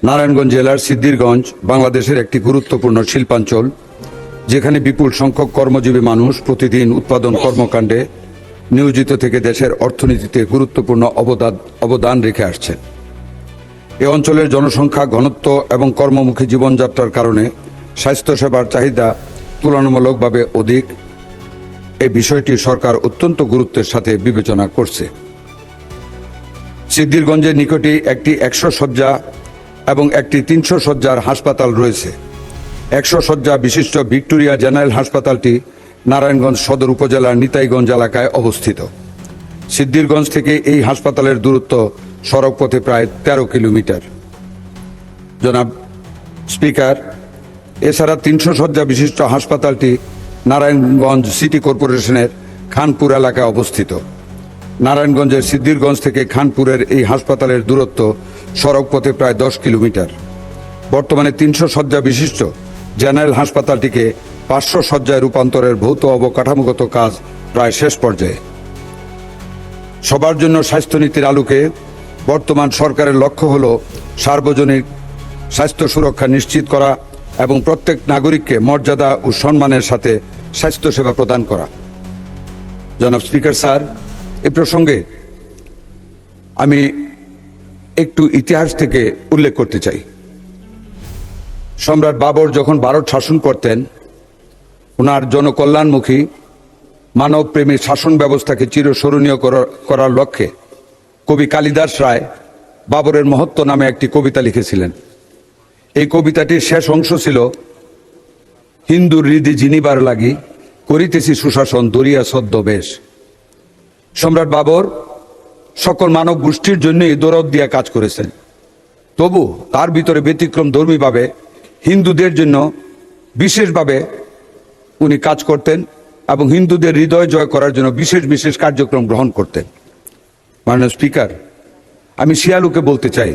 নারায়ণগঞ্জ জেলার সিদ্ধিরগঞ্জ বাংলাদেশের একটি গুরুত্বপূর্ণ শিল্পাঞ্চল, যেখানে বিপুল সংখ্যক কর্মজীবী মানুষ প্রতিদিন উৎপাদন কর্মকাণ্ডে নিয়োজিত থেকে দেশের অর্থনীতিতে গুরুত্বপূর্ণ অবদান রেখে আসছেন। এ অঞ্চলের জনসংখ্যা ঘনত্ব এবং কর্মমুখী জীবনযাত্রার কারণে স্বাস্থ্যসেবার চাহিদা তুলনামূলকভাবে অধিক। এই বিষয়টি সরকার অত্যন্ত গুরুত্বের সাথে বিবেচনা করছে। সিদ্ধিরগঞ্জের নিকটে একটি 100 শয্যা এবং একটি 300 শয্যার হাসপাতাল রয়েছে। 100 শয্যা বিশিষ্ট ভিক্টোরিয়া জেনারেল হাসপাতালটি নারায়ণগঞ্জ সদর উপজেলার নিতাইগঞ্জ এলাকায় অবস্থিত। সিদ্ধিরগঞ্জ থেকে এই হাসপাতালের দূরত্ব সড়কপথে প্রায় 13 কিলোমিটার। জনাব স্পিকার, এছাড়া 300 শয্যা বিশিষ্ট হাসপাতালটি নারায়ণগঞ্জ সিটি কর্পোরেশনের খানপুর এলাকায় অবস্থিত। নারায়ণগঞ্জের সিদ্ধিরগঞ্জ থেকে খানপুরের এই হাসপাতালের দূরত্ব সড়কপথে প্রায় 10 কিলোমিটার। বর্তমানে 300 শয্যা বিশিষ্ট জেনারেল হাসপাতালটিকে 500 শয্যায় রূপান্তরের ভৌত অবকাঠামোগত কাজ প্রায় শেষ পর্যায়ে। সবার জন্য স্বাস্থ্যনীতির আলোকে বর্তমান সরকারের লক্ষ্য হল সার্বজনীন স্বাস্থ্য সুরক্ষা নিশ্চিত করা এবং প্রত্যেক নাগরিককে মর্যাদা ও সম্মানের সাথে স্বাস্থ্যসেবা প্রদান করা। জনাব স্পিকার স্যার, এ প্রসঙ্গে আমি একটু ইতিহাস থেকে উল্লেখ করতে চাই। সম্রাট বাবর যখন ভারত শাসন করতেন, ওনার জনকল্যাণমুখী মানবপ্রেমী শাসন ব্যবস্থাকে চিরস্মরণীয় করার লক্ষ্যে কবি কালিদাস রায় বাবরের মহত্ব নামে একটি কবিতা লিখেছিলেন। এই কবিতাটির শেষ অংশ ছিল, হিন্দুর হৃদি জিনিবার লাগি করিতেছি সুশাসন দরিয়া ছদ্মবেশ। সম্রাট বাবর সকল মানব গোষ্ঠীর জন্যই দরদ দিয়ে কাজ করেছেন, তবু তার ভিতরে ব্যতিক্রম ধর্মীভাবে হিন্দুদের জন্য বিশেষভাবে উনি কাজ করতেন এবং হিন্দুদের হৃদয় জয় করার জন্য বিশেষ বিশেষ কার্যক্রম গ্রহণ করতেন। মাননীয় স্পিকার, আমি শিয়ালুকে বলতে চাই,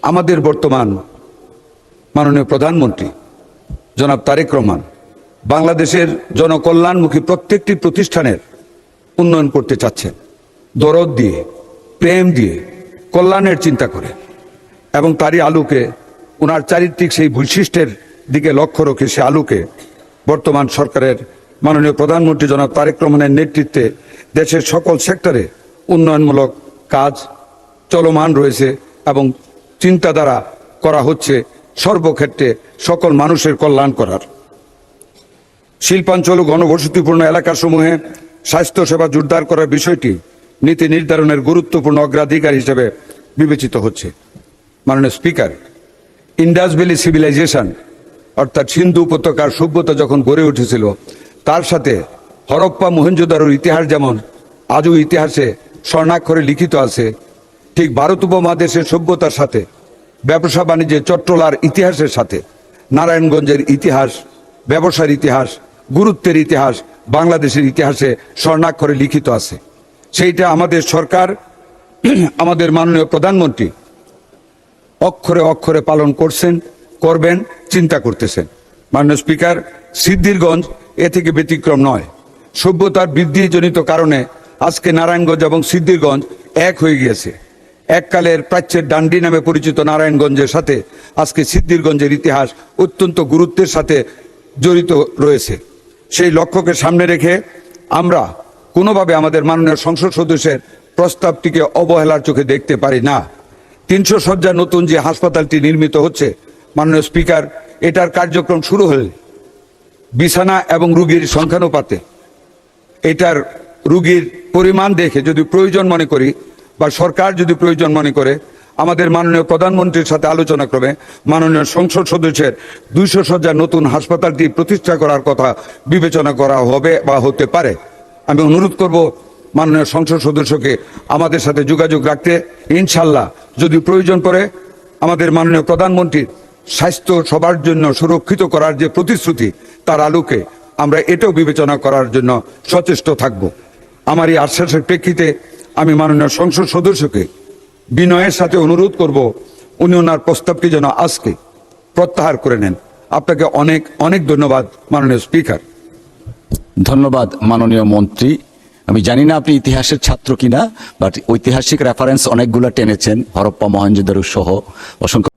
আমাদের বর্তমান মাননীয় প্রধানমন্ত্রী জনাব তারেক রহমান বাংলাদেশের জনকল্যাণমুখী প্রত্যেকটি প্রতিষ্ঠানের উন্নয়ন করতে চাচ্ছেন, দরদ দিয়ে, প্রেম দিয়ে, কল্যাণের চিন্তা করে, এবং তারই আলোকে ওনার চারিত্রিক সেই বৈশিষ্ট্যের দিকে লক্ষ্য রেখে সে আলোকে বর্তমান সরকারের মাননীয় প্রধানমন্ত্রী জনাব তারেক রহমানের নেতৃত্বে দেশের সকল সেক্টরে উন্নয়নমূলক কাজ চলমান রয়েছে এবং চিন্তাধারা করা হচ্ছে সর্বক্ষেত্রে সকল মানুষের কল্যাণ করার। শিল্পাঞ্চল ও ঘনবসতিপূর্ণ এলাকাসমূহে স্বাস্থ্যসেবা জোরদার করার বিষয়টি নীতি নির্ধারণের গুরুত্বপূর্ণ অগ্রাধিকার হিসেবে বিবেচিত হচ্ছে। মাননীয় স্পিকার, ইন্ডাস ভ্যালি সিভিলাইজেশন অর্থাৎ সিন্ধু উপত্যকার সভ্যতা যখন গড়ে উঠেছিল, তার সাথে হরপ্পা মহেঞ্জোদারোর ইতিহাস যেমন আজও ইতিহাসে স্বর্ণাক্ষরে লিখিত আছে, ঠিক ভারত উপমহাদেশের সভ্যতার সাথে ব্যবসা বাণিজ্যের চট্টলার ইতিহাসের সাথে নারায়ণগঞ্জের ইতিহাস, ব্যবসার ইতিহাস, গুরুত্বের ইতিহাস বাংলাদেশের ইতিহাসে স্বর্ণাক্ষরে লিখিত আছে। সেইটা আমাদের সরকার, আমাদের মাননীয় প্রধানমন্ত্রী অক্ষরে অক্ষরে পালন করছেন, করবেন, চিন্তা করতেছেন। মাননীয় স্পিকার, সিদ্ধিরগঞ্জ এ থেকে ব্যতিক্রম নয়। সভ্যতার বৃদ্ধিজনিত কারণে আজকে নারায়ণগঞ্জ এবং সিদ্ধিরগঞ্জ এক হয়ে গিয়েছে। এককালের প্রাচ্যের ডান্ডি নামে পরিচিত নারায়ণগঞ্জের সাথে আজকে সিদ্ধিরগঞ্জের ইতিহাস অত্যন্ত গুরুত্বের সাথে জড়িত রয়েছে। সেই লক্ষ্যকে সামনে রেখে আমরা কোনোভাবে আমাদের মাননীয় সংসদ সদস্যের প্রস্তাবটিকে অবহেলার চোখে দেখতে পারি না। 300 শয্যার নতুন যে হাসপাতালটি নির্মিত হচ্ছে, মাননীয় স্পিকার, এটার কার্যক্রম শুরু হলে বিছানা এবং রোগীর সংখ্যানুপাতে এটার রোগীর পরিমাণ দেখে যদি প্রয়োজন মনে করি বা সরকার যদি প্রয়োজন মনে করে, আমাদের মাননীয় প্রধানমন্ত্রীর সাথে আলোচনা ক্রমে মাননীয় সংসদ সদস্যের 200 শয্যার নতুন হাসপাতালটি প্রতিষ্ঠা করার কথা বিবেচনা করা হবে বা হতে পারে। আমি অনুরোধ করব মাননীয় সংসদ সদস্যকে আমাদের সাথে যোগাযোগ রাখতে। ইনশাল্লাহ যদি প্রয়োজন পড়ে আমাদের মাননীয় প্রধানমন্ত্রীর স্বাস্থ্য সবার জন্য সুরক্ষিত করার যে প্রতিশ্রুতি, তার আলোকে আমরা এটাও বিবেচনা করার জন্য সচেষ্ট থাকব। আমার এই আশ্বাসের প্রেক্ষিতে আমি মাননীয় সংসদ সদস্যকে বিনয়ের সাথে অনুরোধ করব উনি ওনার প্রস্তাবটি যেন আজকে প্রত্যাহার করে নেন। আপনাকে অনেক অনেক ধন্যবাদ মাননীয় স্পিকার। ধন্যবাদ মাননীয় মন্ত্রী। আমি জানি না আপনি ইতিহাসের ছাত্র কিনা, বাট ঐতিহাসিক রেফারেন্স অনেকগুলো টেনেছেন, হরপ্পা মহেঞ্জোদারো সহ। অসংখ্য